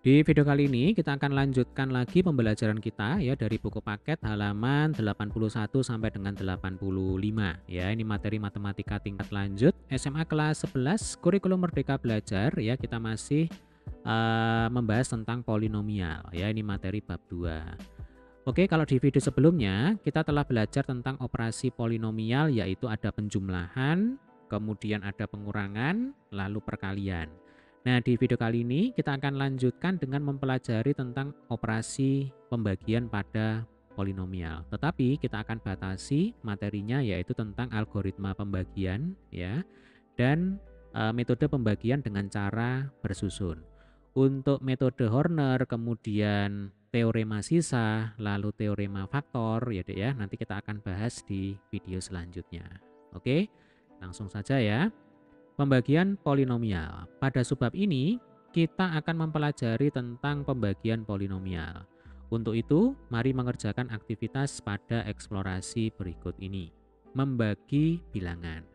Di video kali ini kita akan lanjutkan lagi pembelajaran kita ya dari buku paket halaman 81 sampai dengan 85 ya. Ini materi matematika tingkat lanjut SMA kelas 11 kurikulum Merdeka Belajar ya. Kita masih membahas tentang polinomial ya. Ini materi bab 2. Oke, kalau di video sebelumnya kita telah belajar tentang operasi polinomial, yaitu ada penjumlahan, kemudian ada pengurangan, lalu perkalian. Nah, di video kali ini kita akan lanjutkan dengan mempelajari tentang operasi pembagian pada polinomial. Tetapi kita akan batasi materinya yaitu tentang algoritma pembagian ya dan metode pembagian dengan cara bersusun. Untuk metode Horner, kemudian teorema sisa, lalu teorema faktor ya Dek ya. Nanti kita akan bahas di video selanjutnya. Oke, langsung saja ya. Pembagian polinomial. Pada subbab ini kita akan mempelajari tentang pembagian polinomial. Untuk itu, mari mengerjakan aktivitas pada eksplorasi berikut ini. Membagi bilangan.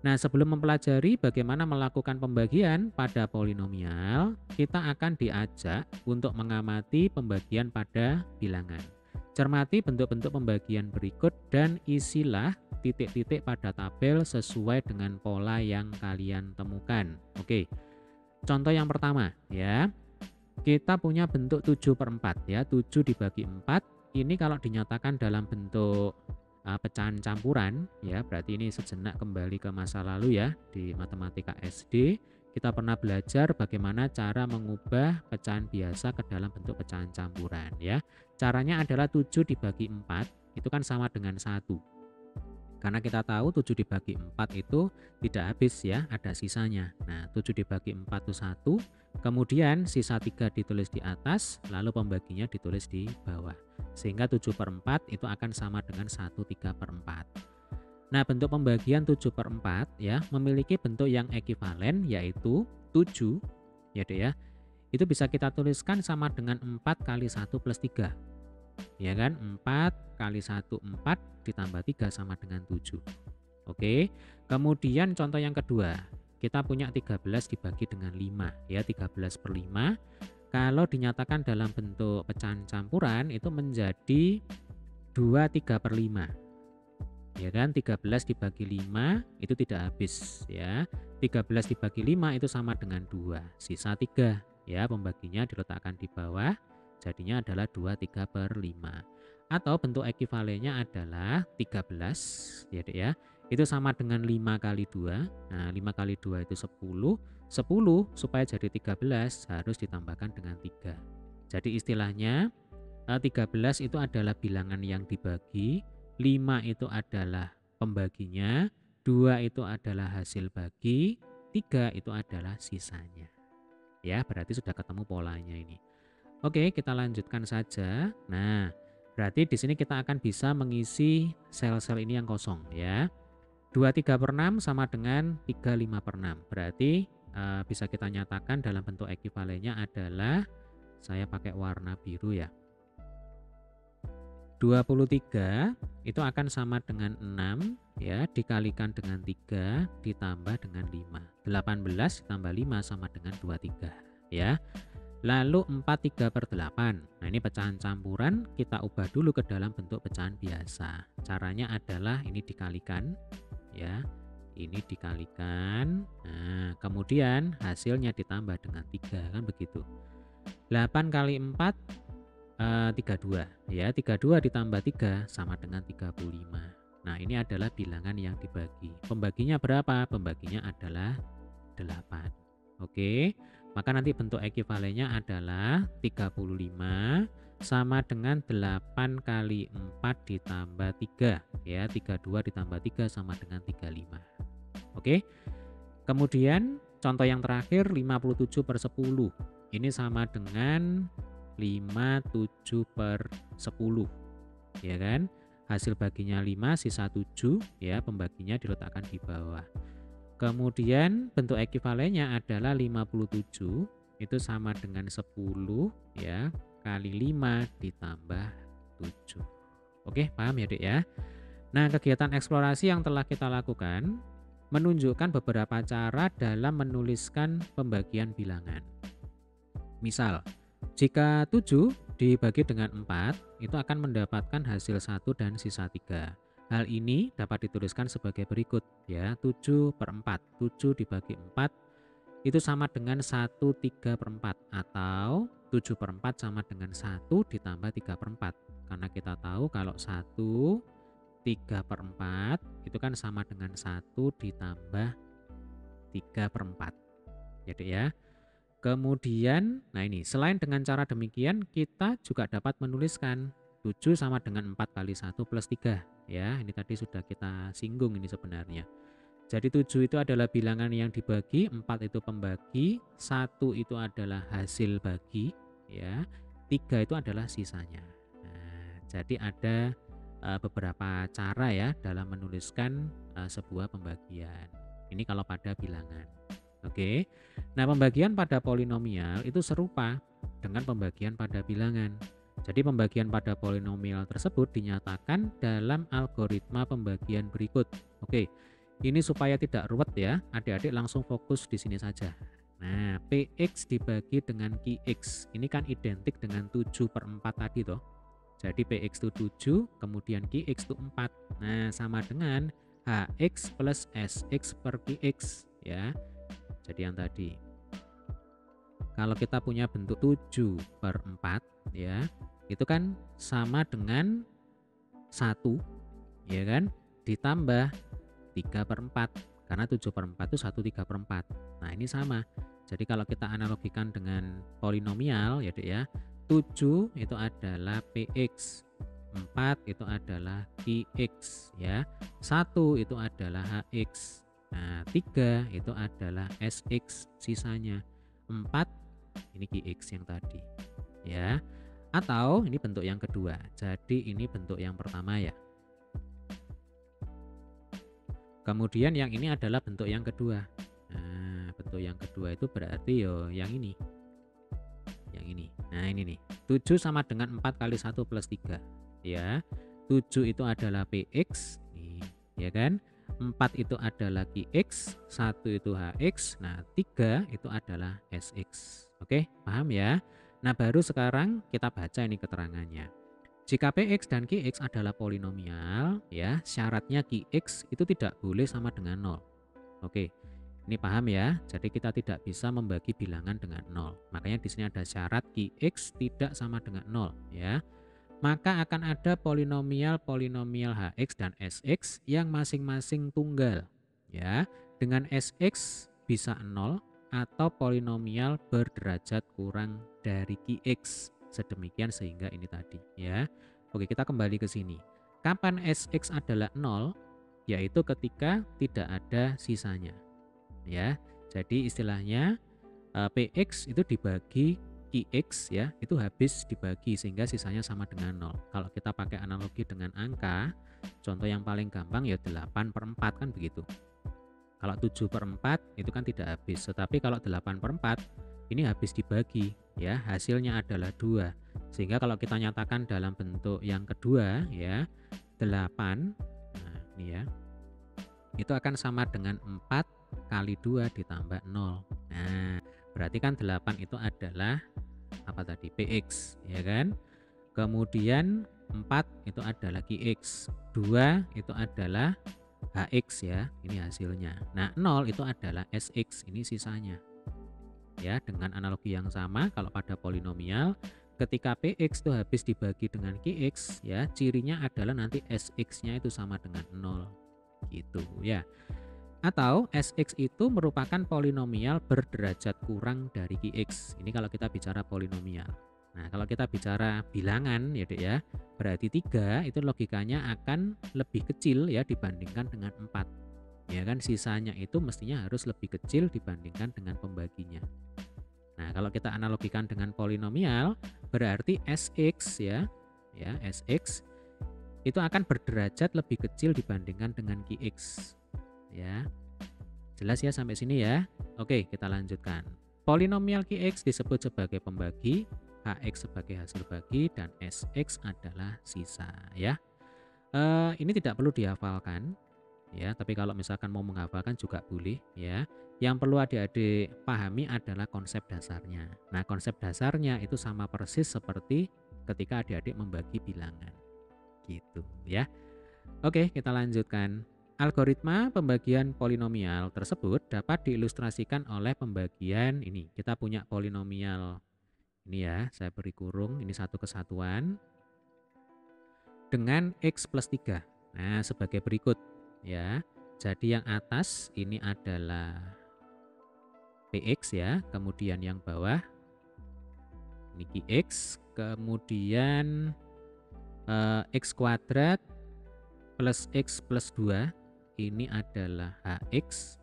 Nah, sebelum mempelajari bagaimana melakukan pembagian pada polinomial, kita akan diajak untuk mengamati pembagian pada bilangan. Cermati bentuk-bentuk pembagian berikut dan isilah titik-titik pada tabel sesuai dengan pola yang kalian temukan. Oke, contoh yang pertama ya. Kita punya bentuk 7/4 ya, 7 dibagi 4. Ini kalau dinyatakan dalam bentuk pecahan campuran ya, berarti ini sejenak kembali ke masa lalu ya. Di matematika SD kita pernah belajar bagaimana cara mengubah pecahan biasa ke dalam bentuk pecahan campuran ya. Caranya adalah 7 dibagi 4 itu kan sama dengan 1. Karena kita tahu 7 dibagi 4 itu tidak habis ya, ada sisanya. Nah, 7 dibagi 4 itu 1, kemudian sisa 3 ditulis di atas, lalu pembaginya ditulis di bawah. Sehingga 7/4 itu akan sama dengan 1/3/4. Nah, bentuk pembagian 7/4 ya memiliki bentuk yang ekivalen yaitu 7 ya Dek ya. Itu bisa kita tuliskan sama dengan 4 kali 1 plus 3. Ya kan? 4 kali 1 4 ditambah 3 sama dengan 7. Oke. Kemudian contoh yang kedua. Kita punya 13 dibagi dengan 5 ya, 13/5. Kalau dinyatakan dalam bentuk pecahan campuran itu menjadi 23/5. Ya kan? 13 dibagi 5 itu tidak habis ya. 13 dibagi 5 itu sama dengan 2. Sisa 3 ya, pembaginya diletakkan di bawah. Jadinya adalah 23/5. Atau bentuk ekivalennya adalah 13 ya Dek ya. Itu sama dengan 5 kali 2. Nah, 5 kali 2 itu 10. 10 supaya jadi 13 harus ditambahkan dengan 3. Jadi istilahnya 13 itu adalah bilangan yang dibagi, 5 itu adalah pembaginya, 2 itu adalah hasil bagi, 3 itu adalah sisanya. Ya, berarti sudah ketemu polanya ini. Oke, kita lanjutkan saja. Nah, berarti di sini kita akan bisa mengisi sel-sel ini yang kosong ya. 23/6 sama dengan 35/6. Berarti bisa kita nyatakan dalam bentuk ekivalennya adalah, saya pakai warna biru ya. 23 itu akan sama dengan 6 ya, dikalikan dengan 3 ditambah dengan 5. 18 ditambah 5 sama dengan 23 ya. Lalu 4/3/8. Nah, ini pecahan campuran kita ubah dulu ke dalam bentuk pecahan biasa. Caranya adalah ini dikalikan ya. Ini dikalikan. Nah, kemudian hasilnya ditambah dengan 3 kan begitu. 8 kali 4 32 ya. 32 ditambah 3 sama dengan 35. Nah, ini adalah bilangan yang dibagi. Pembaginya berapa? Pembaginya adalah 8. Oke. Maka nanti bentuk ekivalennya adalah 35 sama dengan 8 kali 4 ditambah 3 ya. 32 ditambah 3 sama dengan 35. Oke. Kemudian contoh yang terakhir 57/10. Ini sama dengan 57/10 ya kan. Hasil baginya 5 sisa 7 ya, pembaginya diletakkan di bawah. Kemudian bentuk ekivalennya adalah 57 itu sama dengan 10 ya kali 5 ditambah 7. Oke, paham ya Dek ya? Nah, kegiatan eksplorasi yang telah kita lakukan menunjukkan beberapa cara dalam menuliskan pembagian bilangan. Misal, Jika 7 dibagi dengan 4, itu akan mendapatkan hasil 1 dan sisa 3. Hal ini dapat dituliskan sebagai berikut ya, 7 per 4. 7 dibagi 4 itu sama dengan 1/3/4 atau 7 per 4 sama dengan 1 ditambah 3 per 4. Karena kita tahu kalau 1/3/4 itu kan sama dengan 1 ditambah 3 per 4. Jadi ya. Kemudian, nah ini selain dengan cara demikian kita juga dapat menuliskan 7 sama dengan 4 kali 1 plus 3 ya. Ini tadi sudah kita singgung ini sebenarnya. Jadi 7 itu adalah bilangan yang dibagi, 4 itu pembagi, 1 itu adalah hasil bagi ya. 3 itu adalah sisanya. Nah, jadi ada beberapa cara ya dalam menuliskan sebuah pembagian. Ini kalau pada bilangan. Oke. Nah, pembagian pada polinomial itu serupa dengan pembagian pada bilangan. Jadi pembagian pada polinomial tersebut dinyatakan dalam algoritma pembagian berikut. Oke. Ini supaya tidak ruwet ya, adik-adik langsung fokus di sini saja. Nah, PX dibagi dengan QX, ini kan identik dengan 7 per 4 tadi toh. Jadi PX itu 7, kemudian QX itu 4. Nah, sama dengan HX plus SX per QX ya. Jadi yang tadi. Kalau kita punya bentuk 7 per 4 ya, itu kan sama dengan 1 ya kan, ditambah 3 per 4 karena 7 per 4 itu 1/3 per 4. Nah ini sama, jadi kalau kita analogikan dengan polinomial ya dek ya, 7 itu adalah PX, 4 itu adalah QX ya, 1 itu adalah HX, nah 3 itu adalah SX sisanya, 4 ini QX yang tadi ya. Atau ini bentuk yang kedua, jadi ini bentuk yang pertama ya. Kemudian yang ini adalah bentuk yang kedua. Nah, bentuk yang kedua itu berarti yang ini. Yang ini. Nah, ini nih. 7 sama dengan 4 kali 1 plus 3. Ya. 7 itu adalah PX. Nih, ya kan? 4 itu adalah QX, 1 itu HX, nah 3 itu adalah SX. Oke, paham ya? Nah, baru sekarang kita baca ini keterangannya. Jika PX dan QX adalah polinomial, ya, syaratnya QX itu tidak boleh sama dengan 0. Oke, ini paham ya? Jadi kita tidak bisa membagi bilangan dengan 0. Makanya di sini ada syarat QX tidak sama dengan 0, ya. Maka akan ada polinomial HX dan SX yang masing-masing tunggal, ya. Dengan SX bisa 0 atau polinomial berderajat kurang dari QX. Sedemikian sehingga ini tadi ya. Oke, kita kembali ke sini. Kapan SX adalah 0? Yaitu ketika tidak ada sisanya. Ya. Jadi istilahnya PX itu dibagi QX ya, itu habis dibagi sehingga sisanya sama dengan 0. Kalau kita pakai analogi dengan angka, contoh yang paling gampang ya 8 per 4 kan begitu. Kalau 7 per 4 itu kan tidak habis, tetapi kalau 8 per 4 ini habis dibagi ya, hasilnya adalah 2. Sehingga kalau kita nyatakan dalam bentuk yang kedua ya, 8, nah ini ya, itu akan sama dengan 4 kali 2 ditambah 0. Nah, berarti kan 8 itu adalah apa tadi? PX, ya kan? Kemudian 4 itu adalah QX, 2 itu adalah HX ya, ini hasilnya. Nah, 0 itu adalah SX, ini sisanya. Ya, dengan analogi yang sama kalau pada polinomial ketika PX itu habis dibagi dengan QX ya, cirinya adalah nanti SX-nya itu sama dengan 0 gitu ya. Atau SX itu merupakan polinomial berderajat kurang dari QX. Ini kalau kita bicara polinomial. Nah, kalau kita bicara bilangan ya Dek ya, berarti 3 itu logikanya akan lebih kecil ya dibandingkan dengan 4. Ya kan, sisanya itu mestinya harus lebih kecil dibandingkan dengan pembaginya. Nah, kalau kita analogikan dengan polinomial, berarti SX ya SX itu akan berderajat lebih kecil dibandingkan dengan QX. Ya. Jelas ya sampai sini ya? Oke, kita lanjutkan. Polinomial QX disebut sebagai pembagi, HX sebagai hasil bagi, dan SX adalah sisa ya. Ini tidak perlu dihafalkan. ya, tapi kalau misalkan mau menghafalkan juga boleh ya. Yang perlu adik-adik pahami adalah konsep dasarnya. Nah, konsep dasarnya itu sama persis seperti ketika adik-adik membagi bilangan. Gitu ya. Oke, kita lanjutkan. Algoritma pembagian polinomial tersebut dapat diilustrasikan oleh pembagian ini. Kita punya polinomial ini ya, saya beri kurung, ini satu kesatuan dengan X plus 3. Nah, sebagai berikut ya. Jadi yang atas ini adalah PX ya, kemudian yang bawah ini QX, kemudian X kuadrat plus X plus 2 ini adalah HX,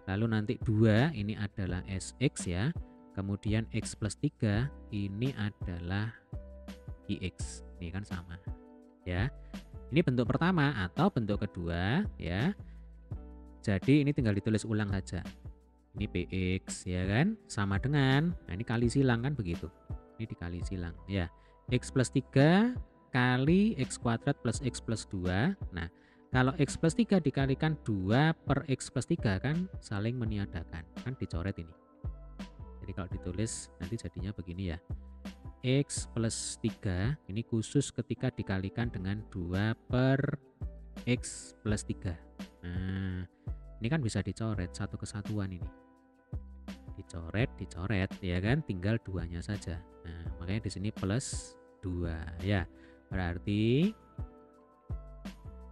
lalu nanti 2 ini adalah SX ya, kemudian X plus 3 ini adalah QX, ini kan sama ya. Ini bentuk pertama atau bentuk kedua ya, jadi ini tinggal ditulis ulang saja. Ini PX ya kan, sama dengan, nah ini kali silang kan begitu, ini dikali silang ya, X plus 3 kali X kuadrat plus X plus 2. Nah, kalau X plus 3 dikalikan 2 per X plus 3 kan saling meniadakan, kan dicoret ini. Jadi kalau ditulis nanti jadinya begini ya, X plus 3 ini khusus ketika dikalikan dengan 2 per X plus 3. Nah, ini kan bisa dicoret satu kesatuan ini. Dicoret ya kan, tinggal duanya saja. Nah, makanya di sini plus 2 ya. Berarti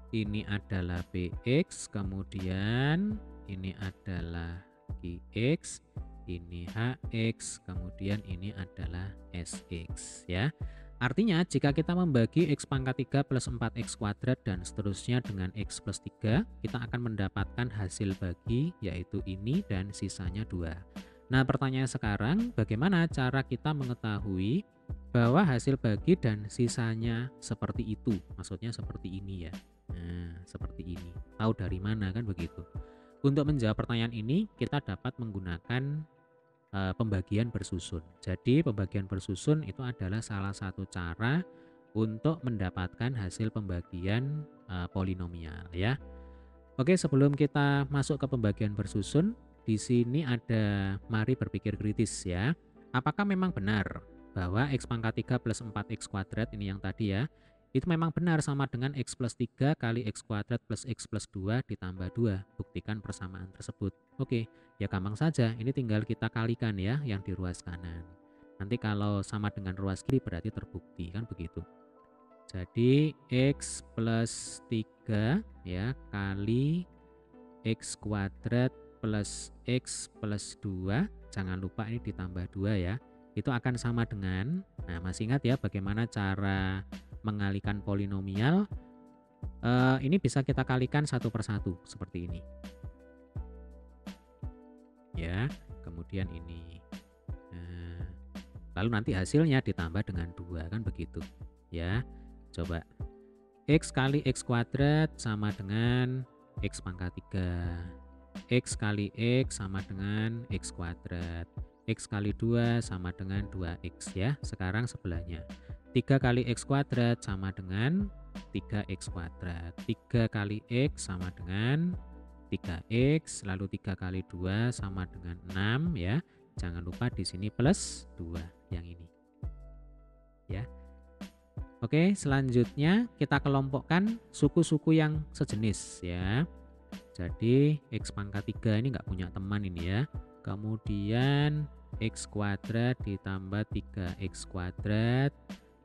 ini adalah PX, kemudian ini adalah QX, ini HX, kemudian ini adalah SX ya. Artinya jika kita membagi X pangkat 3 plus 4X kuadrat dan seterusnya dengan X plus 3, kita akan mendapatkan hasil bagi yaitu ini dan sisanya 2. Nah, pertanyaan sekarang, bagaimana cara kita mengetahui bahwa hasil bagi dan sisanya seperti itu? Maksudnya seperti ini ya. Nah, seperti ini. Tahu dari mana kan begitu? Untuk menjawab pertanyaan ini, kita dapat menggunakan pembagian bersusun. Jadi, pembagian bersusun itu adalah salah satu cara untuk mendapatkan hasil pembagian polinomial ya. Oke, sebelum kita masuk ke pembagian bersusun, di sini ada mari berpikir kritis ya. Apakah memang benar bahwa X pangkat 3 plus 4X kuadrat ini yang tadi ya, itu memang benar sama dengan X plus 3 kali X kuadrat plus X plus 2 ditambah 2. Buktikan persamaan tersebut. Oke, ya gampang saja. Ini tinggal kita kalikan ya yang di ruas kanan. Nanti kalau sama dengan ruas kiri berarti terbukti kan begitu. Jadi X plus 3 ya kali X kuadrat plus X plus 2, jangan lupa ini ditambah 2 ya, itu akan sama dengan, nah masih ingat ya bagaimana cara mengalihkan polinomial? Ini bisa kita kalikan satu persatu seperti ini ya, kemudian ini, nah, lalu nanti hasilnya ditambah dengan 2 kan begitu ya. Coba X kali X kuadrat sama dengan X pangkat 3, X kali X sama dengan X kuadrat, X kali 2 sama dengan 2X ya. Sekarang sebelahnya 3 kali X kuadrat sama dengan 3X kuadrat, 3 kali X sama dengan 3X, lalu 3 kali 2 sama dengan 6 ya. Jangan lupa di sini plus 2 yang ini ya. Oke, selanjutnya kita kelompokkan suku-suku yang sejenis ya. Jadi X pangkat 3 ini nggak punya teman ini ya. Kemudian X kuadrat ditambah 3X kuadrat,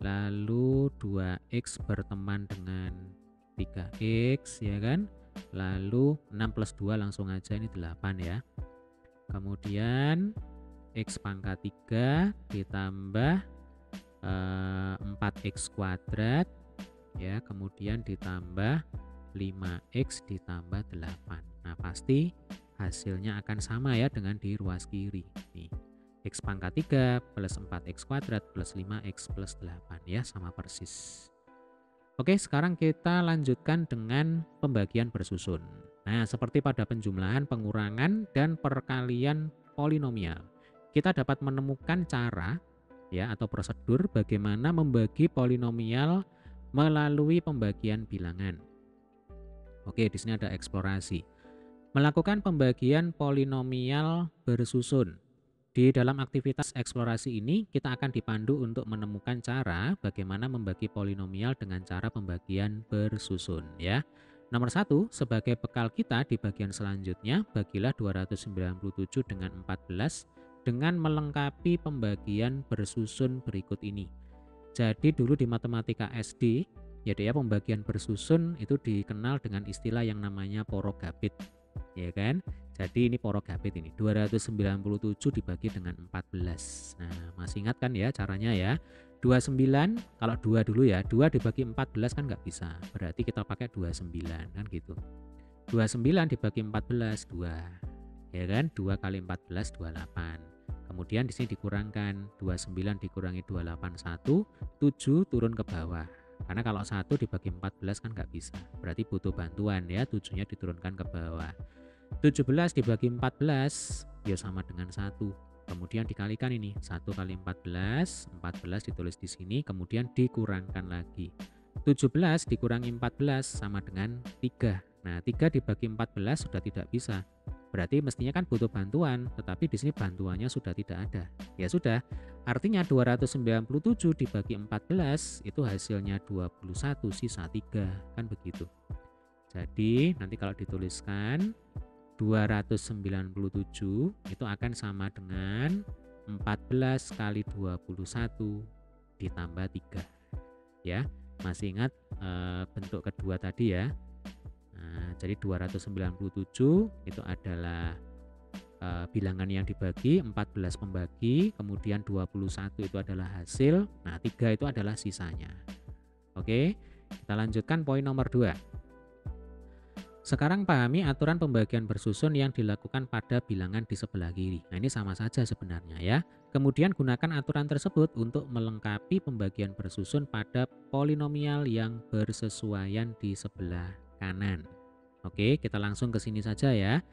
lalu 2X berteman dengan 3X ya kan. Lalu 6 plus 2 langsung aja ini 8 ya. Kemudian X pangkat 3 ditambah 4X kuadrat ya, kemudian ditambah 5X ditambah 8. Nah, pasti hasilnya akan sama ya dengan di ruas kiri. Nih, X pangkat 3 plus 4X kuadrat plus 5X plus 8 ya, sama persis. Oke, sekarang kita lanjutkan dengan pembagian bersusun. Nah, seperti pada penjumlahan, pengurangan, dan perkalian polinomial, kita dapat menemukan cara ya atau prosedur bagaimana membagi polinomial melalui pembagian bilangan. Oke, di sini ada eksplorasi. Melakukan pembagian polinomial bersusun. Di dalam aktivitas eksplorasi ini, kita akan dipandu untuk menemukan cara bagaimana membagi polinomial dengan cara pembagian bersusun ya. Nomor 1, sebagai bekal kita di bagian selanjutnya, bagilah 297 dengan 14 dengan melengkapi pembagian bersusun berikut ini. Jadi dulu di matematika SD, ya pembagian bersusun itu dikenal dengan istilah yang namanya porogabit, ya kan? Jadi ini porogabit ini 297 dibagi dengan 14. Nah, masih ingat kan ya caranya ya? 29 kalau 2 dulu ya, 2 dibagi 14 kan nggak bisa. Berarti kita pakai 29 kan gitu. 29 dibagi 14 2. Ya kan? 2 kali 14 28. Kemudian di sini dikurangkan 29 dikurangi 28 1, 7 turun ke bawah. Karena kalau 1 dibagi 14 kan nggak bisa. Berarti butuh bantuan ya, 7-nya diturunkan ke bawah. 17 dibagi 14 ya sama dengan 1. Kemudian dikalikan ini 1 kali 14, 14 ditulis di sini, kemudian dikurangkan lagi. 17 dikurangi 14 sama dengan 3. Nah, 3 dibagi 14 sudah tidak bisa. Berarti mestinya kan butuh bantuan, tetapi di sini bantuannya sudah tidak ada. Ya sudah, artinya 297 dibagi 14 itu hasilnya 21 sisa 3, kan begitu. Jadi nanti kalau dituliskan 297 itu akan sama dengan 14 kali 21 ditambah 3 ya. Masih ingat bentuk kedua tadi ya. Nah, jadi 297 itu adalah bilangan yang dibagi, 14 pembagi, kemudian 21 itu adalah hasil. Nah, 3 itu adalah sisanya. Oke, kita lanjutkan poin nomor 2. Sekarang pahami aturan pembagian bersusun yang dilakukan pada bilangan di sebelah kiri. Nah, ini sama saja sebenarnya ya. Kemudian gunakan aturan tersebut untuk melengkapi pembagian bersusun pada polinomial yang bersesuaian di sebelah kanan. Oke, kita langsung ke sini saja ya.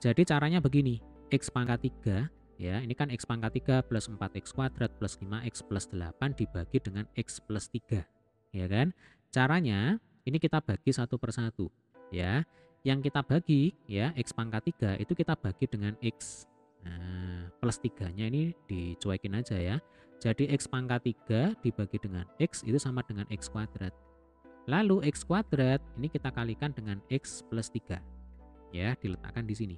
Jadi caranya begini. X pangkat 3 ya, ini kan X pangkat 3 plus 4X kuadrat plus 5X plus 8 dibagi dengan X plus 3. Ya kan? Caranya ini kita bagi satu persatu. Ya, yang kita bagi ya X pangkat 3 itu kita bagi dengan X. Nah, plus 3-nya ini dicuekin aja ya. Jadi X pangkat 3 dibagi dengan X itu sama dengan X kuadrat. Lalu X kuadrat ini kita kalikan dengan X plus 3. Ya, diletakkan di sini.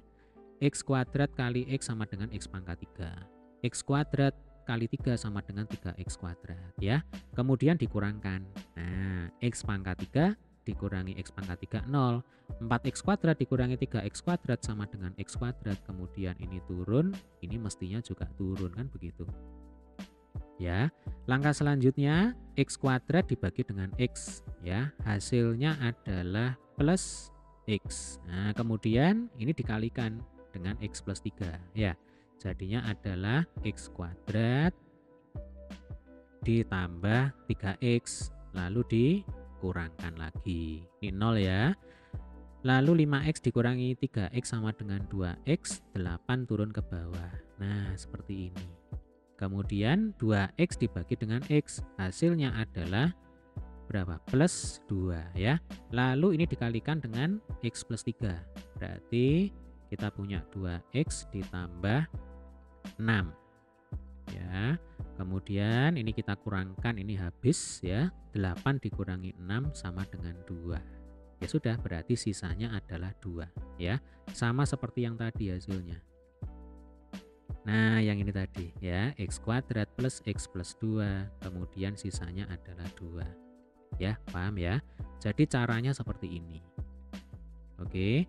X kuadrat kali X sama dengan X pangkat 3. X kuadrat kali 3 sama dengan 3X kuadrat ya. Kemudian dikurangkan. Nah, X pangkat 3 dikurangi X pangkat 3 0. 4X kuadrat dikurangi 3X kuadrat sama dengan X kuadrat. Kemudian ini turun, ini mestinya juga turun kan begitu. Ya, langkah selanjutnya X kuadrat dibagi dengan X ya. Hasilnya adalah plus X. Nah, kemudian ini dikalikan dengan X plus 3 ya. Jadinya adalah X kuadrat ditambah 3X lalu dikurangkan lagi. Ini 0 ya. Lalu 5X dikurangi 3X sama dengan 2X, 8 turun ke bawah. Nah, seperti ini. Kemudian 2X dibagi dengan X, hasilnya adalah berapa? Plus 2 ya. Lalu ini dikalikan dengan X plus 3. Berarti kita punya 2X ditambah 6. Ya. Kemudian ini kita kurangkan, ini habis ya. 8 dikurangi 6 sama dengan 2. Ya sudah, berarti sisanya adalah 2 ya. Sama seperti yang tadi hasilnya. Nah, yang ini tadi ya, X kuadrat plus X plus 2, kemudian sisanya adalah 2. Ya, paham ya? Jadi caranya seperti ini. Oke.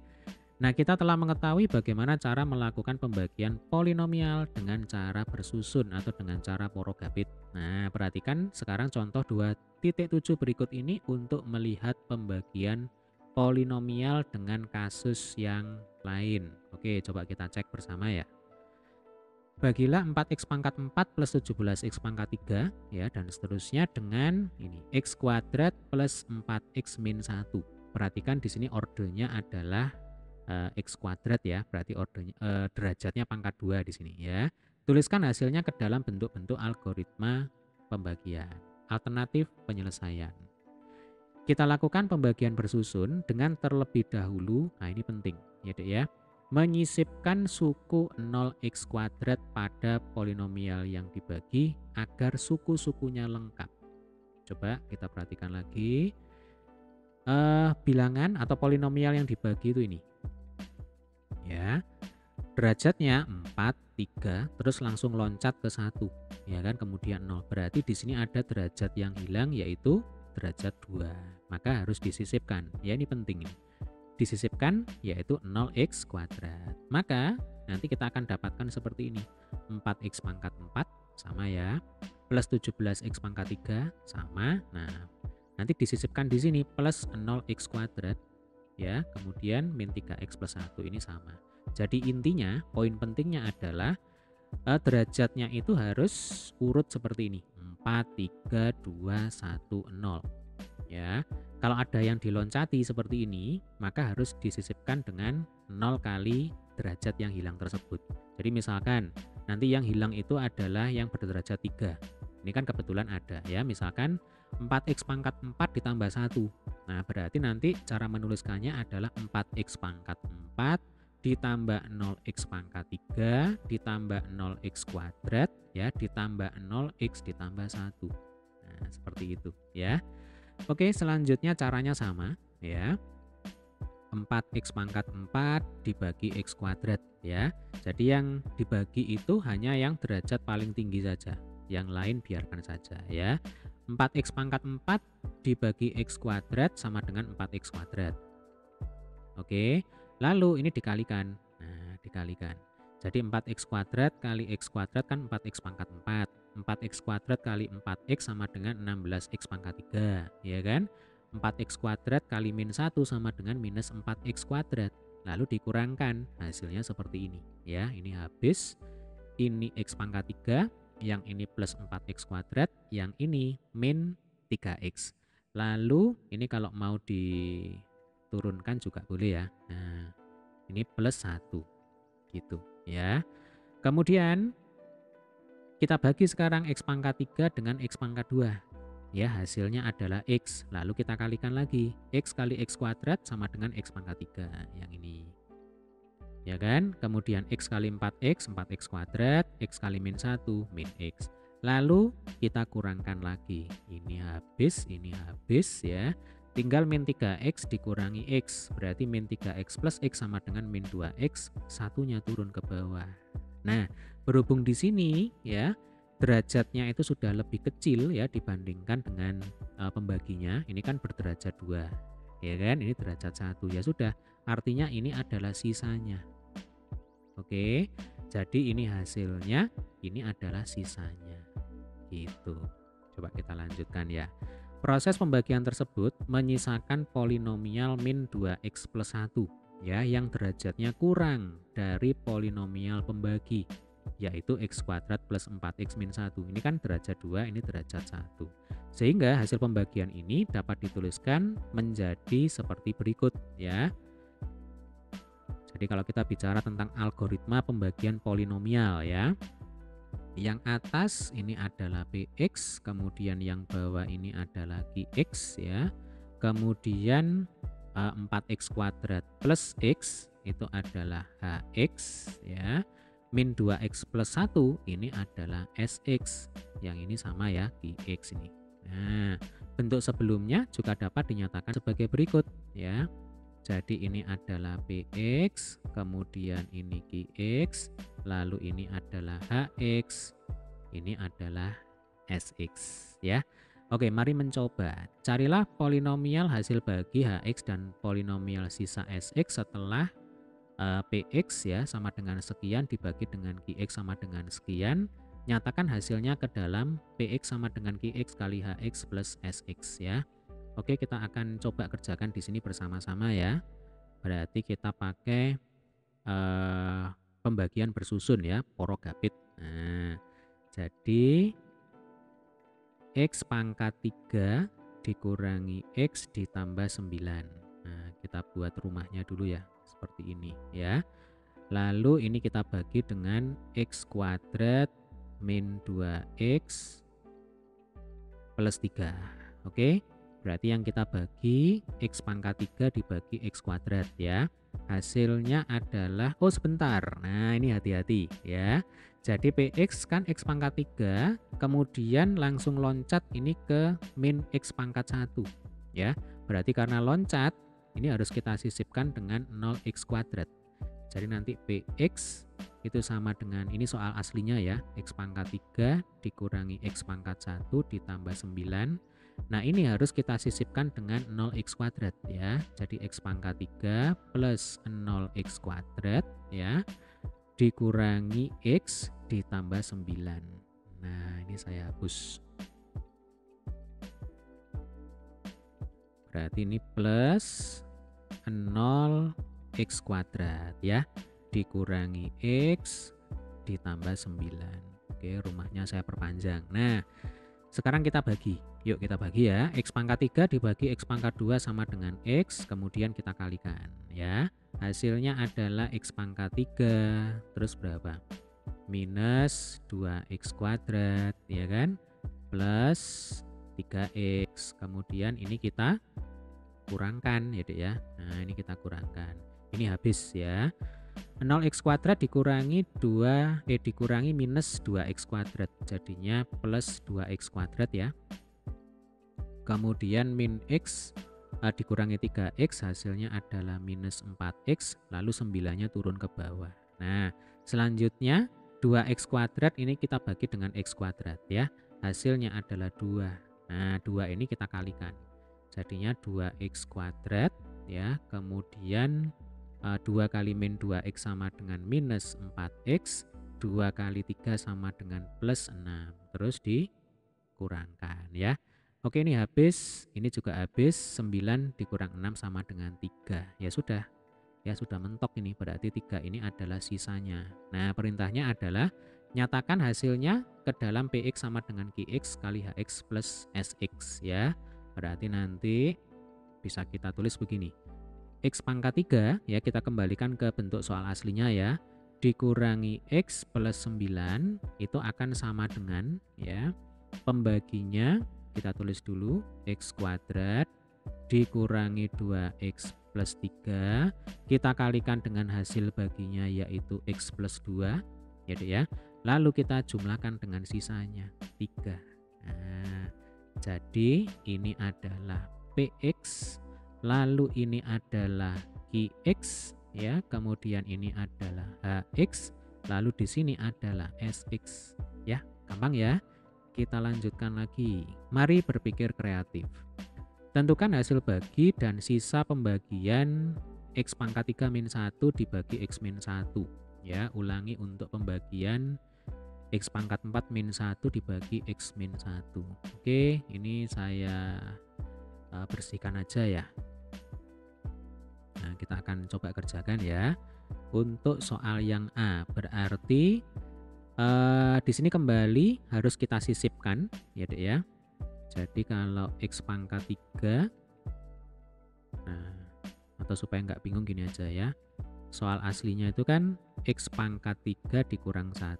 Nah, kita telah mengetahui bagaimana cara melakukan pembagian polinomial dengan cara bersusun atau dengan cara porogabit. Nah, perhatikan sekarang contoh 2.7 berikut ini untuk melihat pembagian polinomial dengan kasus yang lain. Oke, coba kita cek bersama ya. Bagilah 4X pangkat 4 plus 17X pangkat 3 ya, dan seterusnya dengan ini X kuadrat plus 4X min 1. Perhatikan di sini ordernya adalah X kuadrat ya, berarti ordernya derajatnya pangkat 2 di sini ya. Tuliskan hasilnya ke dalam bentuk-bentuk algoritma pembagian, alternatif penyelesaian. Kita lakukan pembagian bersusun dengan terlebih dahulu, nah ini penting ya Dek ya, menyisipkan suku 0x kuadrat pada polinomial yang dibagi agar suku-sukunya lengkap. Coba kita perhatikan lagi, bilangan atau polinomial yang dibagi itu ini. Ya, derajatnya 4, 3, terus langsung loncat ke 1, ya kan, kemudian 0. Berarti di sini ada derajat yang hilang yaitu derajat 2. Maka harus disisipkan. Ya, ini penting ini. Disisipkan yaitu 0x kuadrat. Maka nanti kita akan dapatkan seperti ini. 4x pangkat 4 sama ya. Plus 17x pangkat 3 sama. Nah, nanti disisipkan di sini plus 0x kuadrat ya. Kemudian min 3x plus 1 ini sama. Jadi intinya poin pentingnya adalah derajatnya itu harus urut seperti ini. 4, 3, 2, 1, 0. Ya, kalau ada yang diloncati seperti ini, maka harus disisipkan dengan 0 kali derajat yang hilang tersebut. Jadi misalkan nanti yang hilang itu adalah yang berderajat 3. Ini kan kebetulan ada ya, misalkan 4x pangkat 4 ditambah 1. Nah, berarti nanti cara menuliskannya adalah 4x pangkat 4 ditambah 0x pangkat 3 ditambah 0x kuadrat ya, ditambah 0x ditambah 1. Nah, seperti itu ya. Oke, selanjutnya caranya sama ya. 4x pangkat 4 dibagi x kuadrat ya. Jadi yang dibagi itu hanya yang derajat paling tinggi saja. Yang lain biarkan saja ya. 4x pangkat 4 dibagi x kuadrat sama dengan 4x kuadrat. Oke, lalu ini dikalikan. Nah, dikalikan. Jadi 4x kuadrat kali x kuadrat kan 4x pangkat 4. 4x kuadrat kali 4x sama dengan 16x pangkat 3, ya kan? 4x kuadrat kali min 1 sama dengan minus 4x kuadrat. Lalu dikurangkan, hasilnya seperti ini. Ya, ini habis. Ini x pangkat 3, yang ini plus 4x kuadrat, yang ini min 3x. Lalu ini kalau mau diturunkan juga boleh ya. Nah, ini plus 1 gitu ya. Kemudian kita bagi sekarang x pangkat 3 dengan x pangkat 2. Ya, hasilnya adalah x. Lalu kita kalikan lagi. X kali x kuadrat sama dengan x pangkat 3 yang ini. Ya kan? Kemudian x kali 4x, 4x kuadrat, x kali min 1, min x. Lalu kita kurangkan lagi. Ini habis ya. Tinggal min 3x dikurangi x. Berarti min 3x plus x sama dengan min 2x. Satunya turun ke bawah. Nah, berhubung di sini ya derajatnya itu sudah lebih kecil ya dibandingkan dengan pembaginya. Ini kan berderajat 2. Ya kan? Ini derajat 1. Ya sudah, artinya ini adalah sisanya. Oke. Jadi ini hasilnya, ini adalah sisanya. Gitu. Coba kita lanjutkan ya. Proses pembagian tersebut menyisakan polinomial min 2x plus 1 ya, yang derajatnya kurang dari polinomial pembagi, yaitu x kuadrat plus 4x min 1. Ini kan derajat 2, ini derajat 1. Sehingga hasil pembagian ini dapat dituliskan menjadi seperti berikut ya. Jadi kalau kita bicara tentang algoritma pembagian polinomial ya, yang atas ini adalah px, kemudian yang bawah ini adalah qx ya. Kemudian 4x kuadrat plus x itu adalah hx ya. Min 2x plus 1 ini adalah sx. Yang ini sama ya, qx ini. Nah, bentuk sebelumnya juga dapat dinyatakan sebagai berikut ya. Jadi ini adalah px, kemudian ini qx, lalu ini adalah hx, ini adalah sx ya. Oke, mari mencoba. Carilah polinomial hasil bagi hx dan polinomial sisa sx setelah px ya sama dengan sekian dibagi dengan qx sama dengan sekian. Nyatakan hasilnya ke dalam px sama dengan qx kali hx plus sx ya. Oke, kita akan coba kerjakan di sini bersama-sama ya. Berarti kita pakai pembagian bersusun ya, porogapit. Nah, jadi x pangkat 3 dikurangi x ditambah 9. Nah, kita buat rumahnya dulu ya, seperti ini ya. Lalu ini kita bagi dengan x kuadrat min 2x plus 3. Oke. Berarti yang kita bagi X pangkat 3 dibagi X kuadrat ya. Hasilnya adalah, oh sebentar, nah ini hati-hati ya. Jadi PX kan X pangkat 3, kemudian langsung loncat ini ke min X pangkat 1 ya. Berarti karena loncat, ini harus kita sisipkan dengan 0x kuadrat. Jadi nanti PX itu sama dengan, ini soal aslinya ya, X pangkat 3 dikurangi X pangkat 1 ditambah 9. Nah ini harus kita sisipkan dengan 0x kuadrat ya. Jadi X pangkat 3 plus 0x kuadrat ya, dikurangi X ditambah 9. Nah ini saya hapus. Berarti ini plus 0x kuadrat ya, dikurangi X ditambah 9. Oke, rumahnya saya perpanjang. Nah sekarang kita bagi. Yuk kita bagi ya. X pangkat 3 dibagi X pangkat 2 sama dengan X, kemudian kita kalikan ya. Hasilnya adalah X pangkat 3, terus berapa? Minus 2X kuadrat, ya kan? Plus 3X. Kemudian ini kita kurangkan ya, Dek ya. Nah, ini kita kurangkan. Ini habis ya. 0x kuadrat dikurangi dikurangi minus 2x kuadrat, jadinya plus 2x kuadrat ya. Kemudian min x dikurangi 3x, hasilnya adalah minus 4x, lalu 9-nya turun ke bawah. Nah selanjutnya 2x kuadrat ini kita bagi dengan x kuadrat ya, hasilnya adalah 2. Nah 2 ini kita kalikan, jadinya 2x kuadrat ya. Kemudian 2 kali min 2x sama dengan minus 4x, 2 kali 3 sama dengan plus 6, terus dikurangkan ya. Oke, ini habis, ini juga habis. 9 dikurang 6 sama dengan 3. Ya sudah mentok ini, berarti 3 ini adalah sisanya. Nah perintahnya adalah nyatakan hasilnya ke dalam PX sama dengan QX kali HX plus SX ya. Berarti nanti bisa kita tulis begini, X pangkat 3 ya, kita kembalikan ke bentuk soal aslinya ya, dikurangi X plus 9 itu akan sama dengan ya, pembaginya kita tulis dulu X kuadrat dikurangi 2X plus 3, kita kalikan dengan hasil baginya yaitu X plus 2 ya Dek ya, lalu kita jumlahkan dengan sisanya 3. Nah jadi ini adalah PX, lalu ini adalah QX ya, kemudian ini adalah HX, lalu di sini adalah SX ya. Gampang ya. Kita lanjutkan lagi. Mari berpikir kreatif. Tentukan hasil bagi dan sisa pembagian X pangkat 3 min 1 dibagi X min 1 ya. Ulangi untuk pembagian X pangkat 4 min 1 dibagi X min 1. Oke, ini saya bersihkan aja ya. Nah kita akan coba kerjakan ya. Untuk soal yang A, berarti di sini kembali harus kita sisipkan ya Dek ya. Jadi kalau X pangkat 3, nah atau supaya nggak bingung gini aja ya, soal aslinya itu kan X pangkat 3 dikurang 1.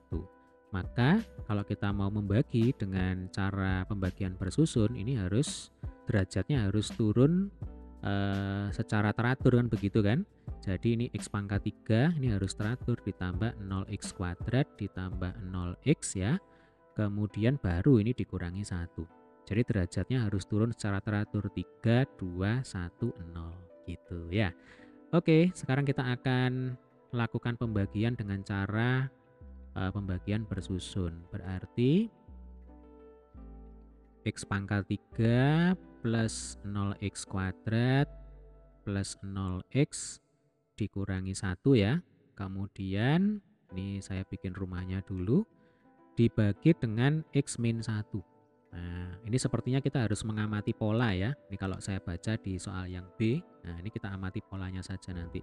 Maka kalau kita mau membagi dengan cara pembagian bersusun, ini harus derajatnya harus turun secara teratur kan, begitu kan. Jadi ini X pangkat 3 ini harus teratur, ditambah 0x kuadrat ditambah 0x ya, kemudian baru ini dikurangi 1. Jadi derajatnya harus turun secara teratur, 3, 2, 1, 0 gitu ya. Oke, sekarang kita akan lakukan pembagian dengan cara pembagian bersusun. Berarti X pangkat 3 plus 0x kuadrat plus 0x dikurangi 1 ya. Kemudian ini saya bikin rumahnya dulu, dibagi dengan X min 1. Nah ini sepertinya kita harus mengamati pola ya. Ini kalau saya baca di soal yang B, nah ini kita amati polanya saja nanti.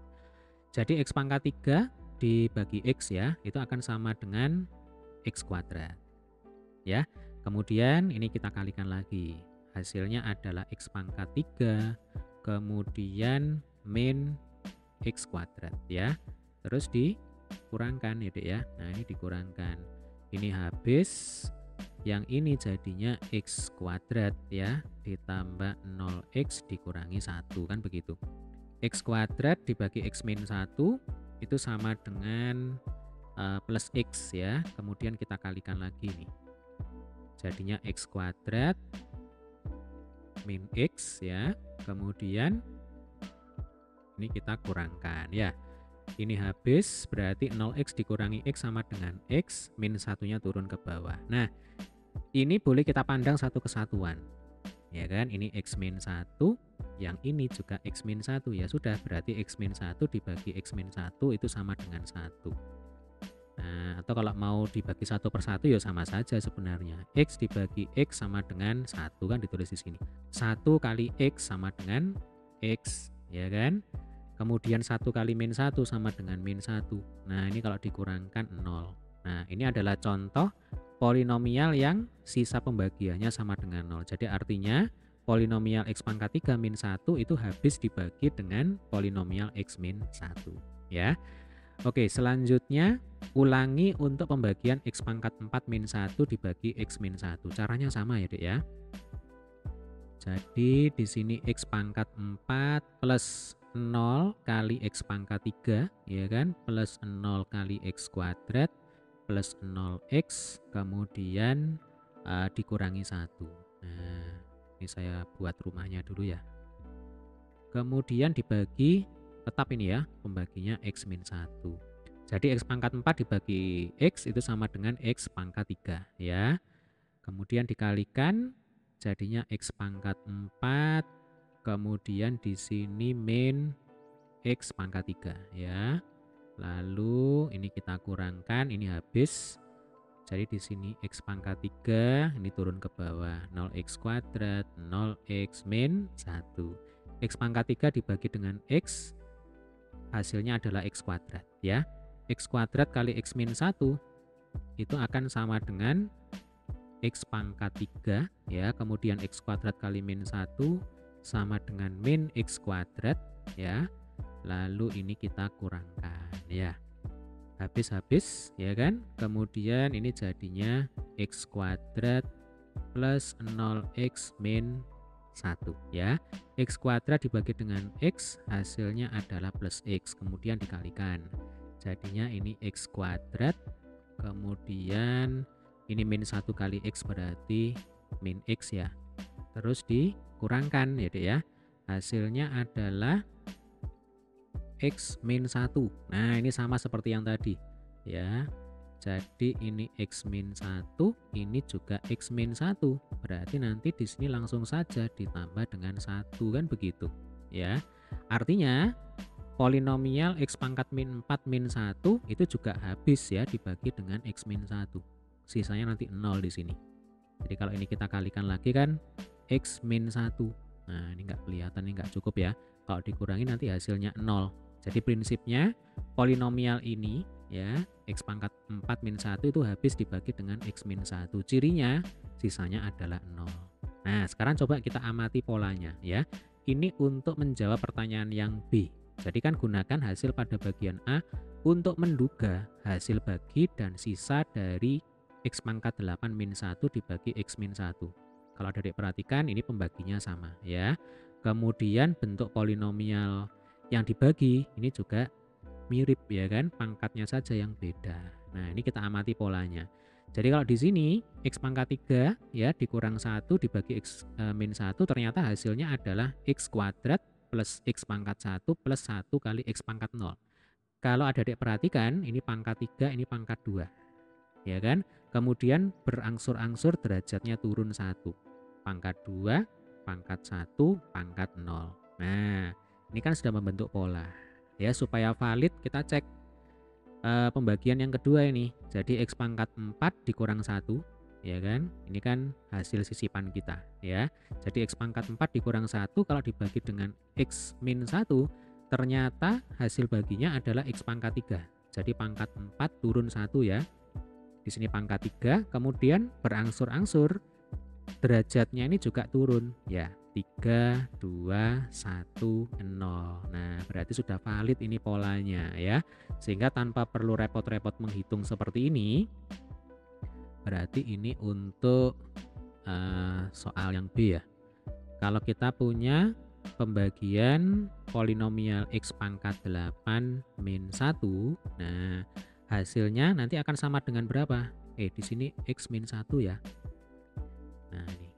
Jadi X pangkat 3 dibagi X ya, itu akan sama dengan X kuadrat ya. Kemudian ini kita kalikan lagi, hasilnya adalah X pangkat 3 kemudian min X kuadrat ya, terus dikurangkan ya Dek ya. Nah ini dikurangkan, ini habis, Yang ini jadinya X kuadrat ya, ditambah 0X dikurangi 1 kan begitu. X kuadrat dibagi X min 1 itu sama dengan plus X ya. Kemudian kita kalikan lagi nih. Jadinya X kuadrat min X ya. Kemudian ini kita kurangkan ya. Ini habis, berarti 0X dikurangi X sama dengan X, min 1-nya turun ke bawah. Nah, ini boleh kita pandang satu kesatuan. Ya kan, ini X min 1, yang ini juga X min 1. Ya sudah, berarti X min 1 dibagi X min 1 itu sama dengan 1. Nah, atau kalau mau dibagi satu per satu ya sama saja sebenarnya. X dibagi X sama dengan 1 kan ditulis di sini. 1 kali X sama dengan X, ya kan? Kemudian 1 kali min 1 sama dengan min 1. Nah, ini kalau dikurangkan 0. Nah, ini adalah contoh polinomial yang sisa pembagiannya sama dengan 0. Jadi artinya polinomial X pangkat 3 min 1 itu habis dibagi dengan polinomial X min 1. Ya. Oke, selanjutnya ulangi untuk pembagian X pangkat 4 min 1 dibagi X min 1. Caranya sama ya, Dek ya. Jadi di sini X pangkat 4 plus 0 kali X pangkat 3 ya kan, plus 0 kali X kuadrat plus 0X kemudian dikurangi 1. Nah, ini saya buat rumahnya dulu ya. Kemudian dibagi, tetap ini ya pembaginya X min 1. Jadi X pangkat 4 dibagi X itu sama dengan X pangkat 3 ya. Kemudian dikalikan jadinya X pangkat 4, kemudian di sini min X pangkat 3 ya. Lalu ini kita kurangkan, ini habis. Jadi di sini X pangkat 3 ini turun ke bawah, 0X kuadrat, 0X min 1. X pangkat 3 dibagi dengan X, hasilnya adalah X kuadrat ya. X kuadrat kali X min 1 itu akan sama dengan X pangkat 3 ya, kemudian X kuadrat kali min 1 sama dengan min X kuadrat ya. Lalu ini kita kurangkan ya. Habis-habis ya kan. Kemudian ini jadinya X kuadrat plus 0X min 1 ya. X kuadrat dibagi dengan X hasilnya adalah plus X, kemudian dikalikan. Jadinya ini X kuadrat, kemudian ini min 1 kali X berarti min X ya. Terus dikurangkan ya, Dek ya. Hasilnya adalah X min 1. Nah, ini sama seperti yang tadi ya. Jadi ini X min 1, ini juga X min 1. Berarti nanti di sini langsung saja ditambah dengan 1 kan begitu ya. Artinya polinomial X pangkat min 4 min 1 itu juga habis ya dibagi dengan X min 1. Sisanya nanti 0 di sini. Jadi kalau ini kita kalikan lagi kan X min 1. Nah, ini nggak kelihatan, ini nggak cukup ya. Kalau dikurangi nanti hasilnya 0. Jadi prinsipnya polinomial ini ya, X pangkat 4 min 1 itu habis dibagi dengan X min 1. Cirinya sisanya adalah 0. Nah, sekarang coba kita amati polanya ya. Ini untuk menjawab pertanyaan yang B. Jadi kan gunakan hasil pada bagian A untuk menduga hasil bagi dan sisa dari X pangkat 8 min 1 dibagi X min 1. Kalau Adik perhatikan ini pembaginya sama ya. Kemudian bentuk polinomial yang dibagi ini juga mirip ya kan, pangkatnya saja yang beda. Nah, ini kita amati polanya. Jadi kalau di sini X pangkat 3 ya dikurang 1 dibagi X min 1 ternyata hasilnya adalah X kuadrat plus X pangkat 1 plus 1 kali X pangkat 0. Kalau Adik perhatikan ini pangkat 3, ini pangkat 2. Ya kan? Kemudian berangsur-angsur derajatnya turun 1. Pangkat 2, pangkat 1, pangkat 0. Nah, ini kan sudah membentuk pola. Ya, supaya valid kita cek pembagian yang kedua ini. Jadi X pangkat 4 dikurang 1, ya kan? Ini kan hasil sisipan kita, ya. Jadi X pangkat 4 dikurang 1 kalau dibagi dengan X min 1, ternyata hasil baginya adalah X pangkat 3. Jadi pangkat 4 turun 1 ya. Di sini pangkat 3, kemudian berangsur-angsur derajatnya ini juga turun ya. 3, 2, 1, 0. Nah, berarti sudah valid ini polanya ya. Sehingga tanpa perlu repot-repot menghitung seperti ini, Berarti ini untuk soal yang B ya. Kalau kita punya pembagian polinomial X pangkat 8 min 1, nah hasilnya nanti akan sama dengan berapa? Di sini X min 1 ya. Nah ini.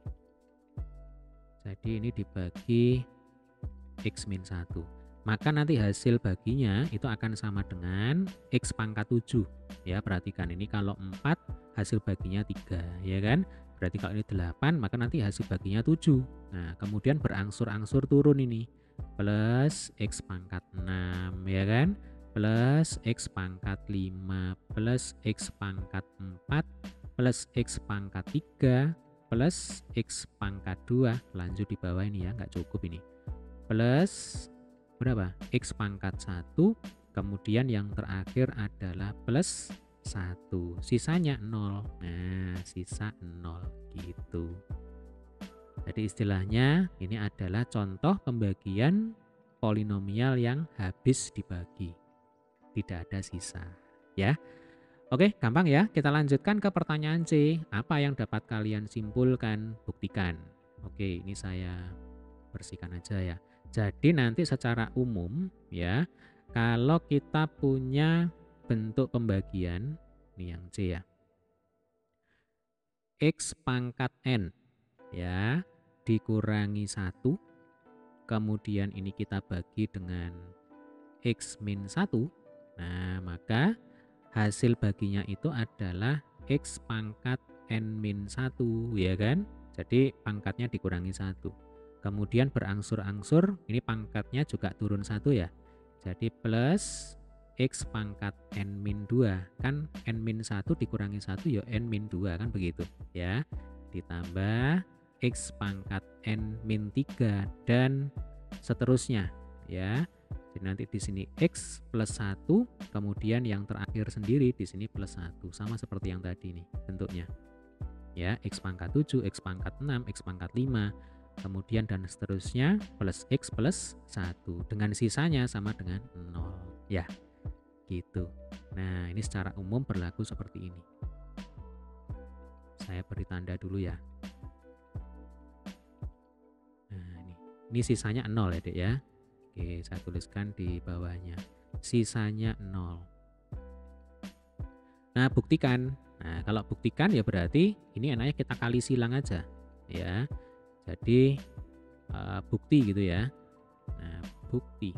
Jadi ini dibagi X min 1. Maka nanti hasil baginya itu akan sama dengan X pangkat 7. Ya, perhatikan ini kalau 4 hasil baginya 3, ya kan? Berarti kalau ini 8, maka nanti hasil baginya 7. Nah, kemudian berangsur-angsur turun ini. Plus X pangkat 6, ya kan? Plus X pangkat 5, plus X pangkat 4, plus X pangkat 3, plus X pangkat 2. Lanjut di bawah ini ya, nggak cukup ini. Plus berapa? X pangkat 1, kemudian yang terakhir adalah plus 1, sisanya 0. Nah, sisa 0 gitu. Jadi istilahnya ini adalah contoh pembagian polinomial yang habis dibagi. Tidak ada sisa, ya. Oke, gampang ya. Kita lanjutkan ke pertanyaan C. Apa yang dapat kalian simpulkan? Buktikan. Oke, ini saya bersihkan aja ya. Jadi nanti secara umum ya, kalau kita punya bentuk pembagian, ini yang C ya, X pangkat N ya, dikurangi 1, kemudian ini kita bagi dengan X min 1, nah maka hasil baginya itu adalah X pangkat N min 1, ya kan? Jadi pangkatnya dikurangi 1. Kemudian berangsur-angsur, ini pangkatnya juga turun 1 ya. Jadi plus X pangkat N min 2. Kan N min 1 dikurangi 1 ya N min 2 kan begitu ya. Ditambah X pangkat N min 3 dan seterusnya ya. Jadi nanti di sini X plus 1, kemudian yang terakhir sendiri di sini plus 1. Sama seperti yang tadi nih bentuknya. Ya, X pangkat 7, X pangkat 6, X pangkat 5, kemudian dan seterusnya plus X plus 1. Dengan sisanya sama dengan 0. Ya, gitu. Nah, ini secara umum berlaku seperti ini. Saya beri tanda dulu ya. Nah, ini sisanya 0 ya, Dek ya. Oke, saya tuliskan di bawahnya. Sisanya 0. Nah, buktikan. Nah, kalau buktikan ya berarti ini enaknya kita kali silang aja. Ya. Jadi, bukti gitu ya. Nah, bukti.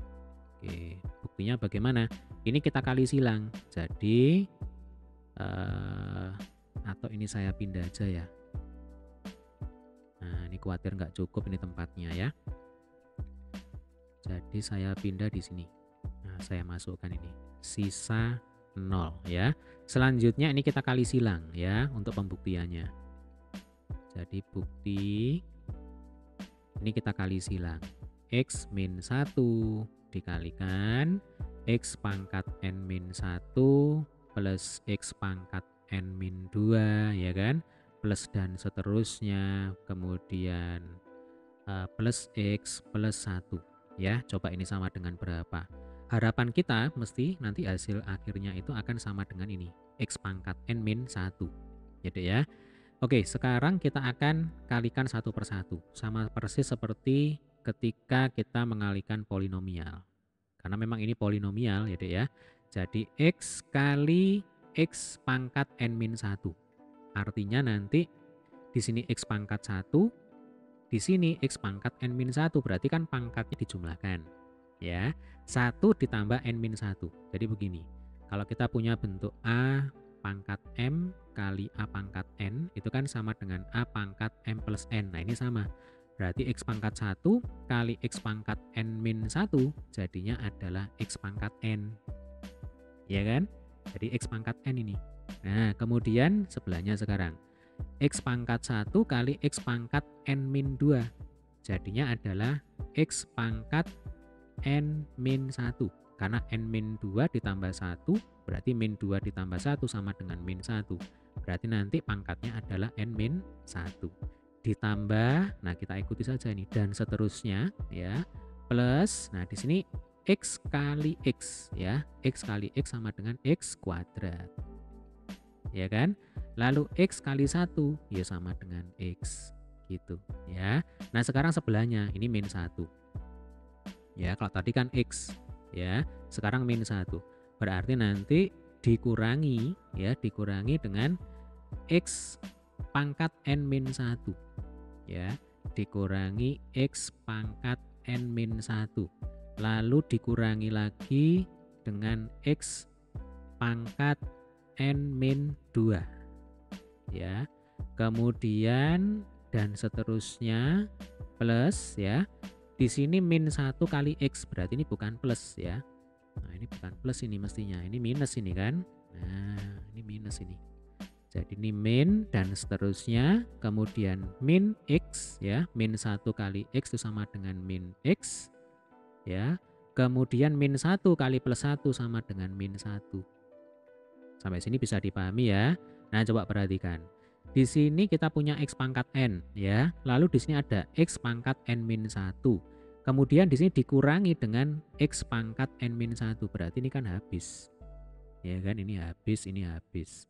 Oke, buktinya bagaimana? Ini kita kali silang. Jadi, atau ini saya pindah aja ya. Nah, ini khawatir nggak cukup ini tempatnya ya. Jadi saya pindah di sini. Nah, saya masukkan ini sisa 0 ya. Selanjutnya ini kita kali silang ya untuk pembuktiannya. Jadi bukti ini kita kali silang. X min 1 dikalikan X pangkat N min 1 plus X pangkat N min 2 ya kan. Plus dan seterusnya, kemudian plus X plus 1. Ya, coba ini sama dengan berapa? Harapan kita mesti nanti hasil akhirnya itu akan sama dengan ini, X pangkat N min 1. Gitu ya. Oke, sekarang kita akan kalikan satu persatu. Sama persis seperti ketika kita mengalikan polinomial. Karena memang ini polinomial gitu ya. Jadi X kali X pangkat N min 1. Artinya nanti di sini X pangkat 1, di sini X pangkat N min 1, berarti kan pangkatnya dijumlahkan. Ya, 1 ditambah N min 1. Jadi begini, kalau kita punya bentuk A pangkat M kali A pangkat N, itu kan sama dengan A pangkat M plus N. Nah ini sama, berarti X pangkat 1 kali X pangkat N min 1, jadinya adalah X pangkat N. Ya kan? Jadi X pangkat N ini. Nah kemudian sebelahnya sekarang X pangkat 1 kali X pangkat N min 2. Jadinya adalah X pangkat N min 1. Karena N min 2 ditambah 1, berarti min 2 ditambah 1 sama dengan min 1. Berarti nanti pangkatnya adalah N min 1. Ditambah, nah kita ikuti saja ini, dan seterusnya ya, plus, nah di sini X kali X ya, X kali X sama dengan X kuadrat. Ya kan? Lalu X kali 1 ya sama dengan X gitu ya. Nah sekarang sebelahnya ini min 1 ya, kalau tadi kan X ya, sekarang min 1 berarti nanti dikurangi ya, dikurangi dengan X pangkat N min 1 ya, dikurangi X pangkat N min 1 lalu dikurangi lagi dengan X pangkat N min 2 ya, kemudian dan seterusnya plus ya, di sini min 1 kali X berarti ini bukan plus ya, nah ini bukan plus ini mestinya, ini minus ini kan, nah ini minus ini, jadi ini min dan seterusnya, kemudian min X ya, min 1 kali X itu sama dengan min X ya, kemudian min 1 kali plus 1 sama dengan min 1. Sampai sini bisa dipahami ya. Nah, coba perhatikan. Di sini kita punya X pangkat N ya. Lalu di sini ada X pangkat N min 1. Kemudian di sini dikurangi dengan X pangkat N min 1. Berarti ini kan habis. Ya kan, ini habis, ini habis.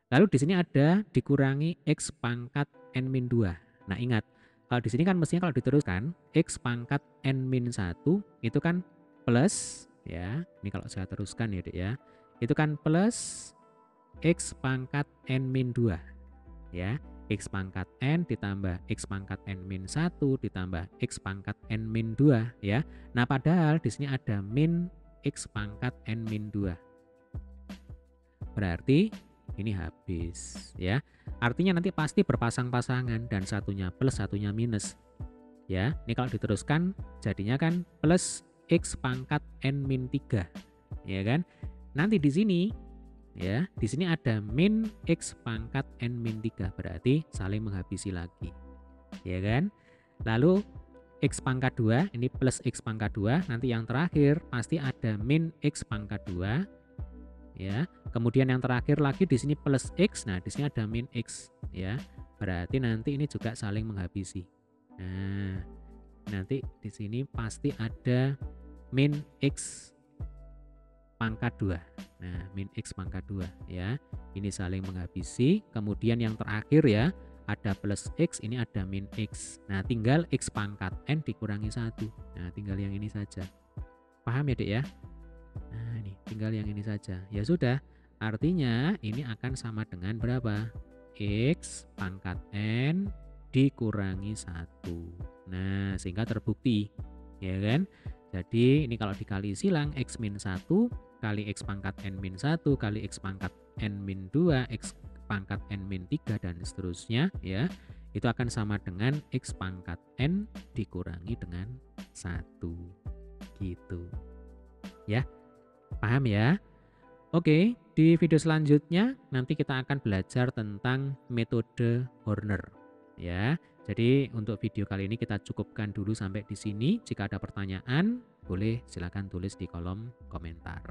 Lalu di sini ada dikurangi X pangkat N min 2. Nah, ingat, kalau di sini kan mestinya kalau diteruskan X pangkat N min 1 itu kan plus ya. Ini kalau saya teruskan ya, Dek ya. Itu kan plus X pangkat N min 2 ya, X pangkat N ditambah X pangkat N min 1 ditambah X pangkat N min 2 ya. Nah padahal di sini ada min X pangkat N min 2, berarti ini habis ya, artinya nanti pasti berpasang-pasangan dan satunya plus satunya minus ya. Ini kalau diteruskan jadinya kan plus X pangkat N min 3 ya kan. Nanti di sini ya, di sini ada min X pangkat N min 3, berarti saling menghabisi lagi ya kan. Lalu X pangkat 2 ini plus X pangkat 2, nanti yang terakhir pasti ada min X pangkat 2 ya, kemudian yang terakhir lagi di sini plus X, nah di sini ada min X ya, berarti nanti ini juga saling menghabisi. Nah nanti di sini pasti ada min X pangkat 2. Nah, min X pangkat 2 ya. Ini saling menghabisi. Kemudian yang terakhir ya, ada plus X, ini ada min X. Nah, tinggal X pangkat N dikurangi 1. Nah, tinggal yang ini saja. Paham ya, Dek ya? Nah, ini tinggal yang ini saja. Ya sudah, artinya ini akan sama dengan berapa? X pangkat N dikurangi 1. Nah, sehingga terbukti. Ya kan? Jadi, ini kalau dikali silang X min 1 kali X pangkat N min 1 kali X pangkat N min 2 X pangkat N min 3 dan seterusnya ya, itu akan sama dengan X pangkat N dikurangi dengan 1 gitu ya. Paham ya? Oke, di video selanjutnya nanti kita akan belajar tentang metode Horner ya. Jadi untuk video kali ini kita cukupkan dulu sampai di sini. Jika ada pertanyaan boleh silakan tulis di kolom komentar.